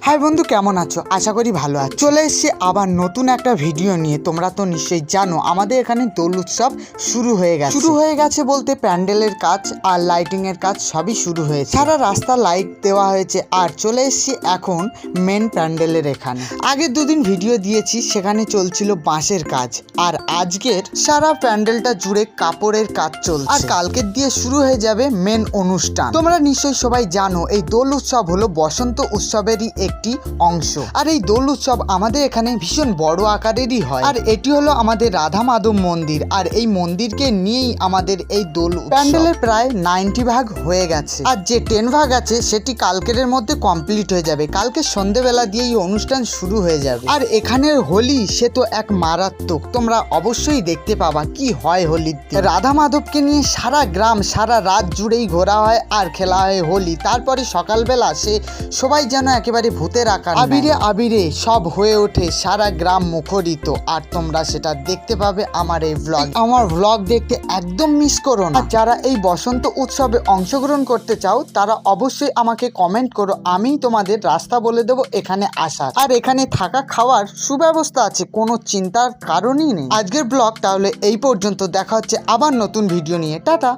High বন্ধু, কেমন আছো? আশা করি ভালো আছো। চলে এসেছি আবার নতুন একটা ভিডিও নিয়ে। তোমরা তো নিশ্চয়ই জানো আমাদের এখানে দোল উৎসব শুরু হয়ে গেছে বলতে প্যান্ডেলের কাজ আর লাইটিং এর কাজ সবই শুরু হয়েছে। সারা রাস্তা লাইট দেওয়া হয়েছে আর চলে এসেছি এখন মেন প্যান্ডেলের এখানে। আগের দুদিন ভিডিও দিয়েছি, সেখানে চলছিল বাঁশের কাজ, আর আজকের সারা প্যান্ডেলটা জুড়ে কাপড়ের কাজ চলছে। আর কালকের দিয়ে শুরু হয়ে যাবে মেন অনুষ্ঠান। তোমরা নিশ্চয়ই সবাই জানো এই দোল উৎসব হলো বসন্ত উৎসবেরই একটি অংশ। আর এই দোল উৎসব আমাদের এখানে ভীষণ বড় আকারেরই হয়। আর এটি হলো আমাদের রাধা মাধব মন্দির, আর এই মন্দিরকে নিয়েই আমাদের এই দোল প্যান্ডেলের প্রায় 90 ভাগ হয়ে গেছে, আর যে 10 ভাগ আছে সেটি কালকের মধ্যে কমপ্লিট হয়ে যাবে। কালকে সন্ধ্যেবেলা দিয়ে এই অনুষ্ঠান শুরু হয়ে যাবে। আর এখানের হোলি সে তো এক মারাত্মক, তোমরা অবশ্যই দেখতে পাবা কি হয় হোলির দিন। রাধা মাধবকে নিয়ে সারা গ্রাম সারা রাত জুড়েই ঘোরা হয় আর খেলা হয় হোলি। তারপরে সকালবেলা সে সবাই যেন একেবারে ভূতের আকার আবিরে আবিরে সব হয়ে ওঠে, সারা গ্রাম মুখরিত। আর তোমরা সেটা দেখতে পাবে আমার এই ব্লগ। আমার ব্লগ দেখতে একদম মিস করো না। যারা এই বসন্ত উৎসবে অংশগ্রহণ করতে চাও তারা অবশ্যই আমাকে কমেন্ট করো, আমি তোমাদের রাস্তা বলে দেবো এখানে আসার। আর এখানে থাকা খাওয়ার সুব্যবস্থা আছে, কোনো চিন্তার কারণই নেই। আজকের ব্লগ তাহলে এই পর্যন্ত, দেখা হচ্ছে আবার নতুন ভিডিও নিয়ে। টাটা।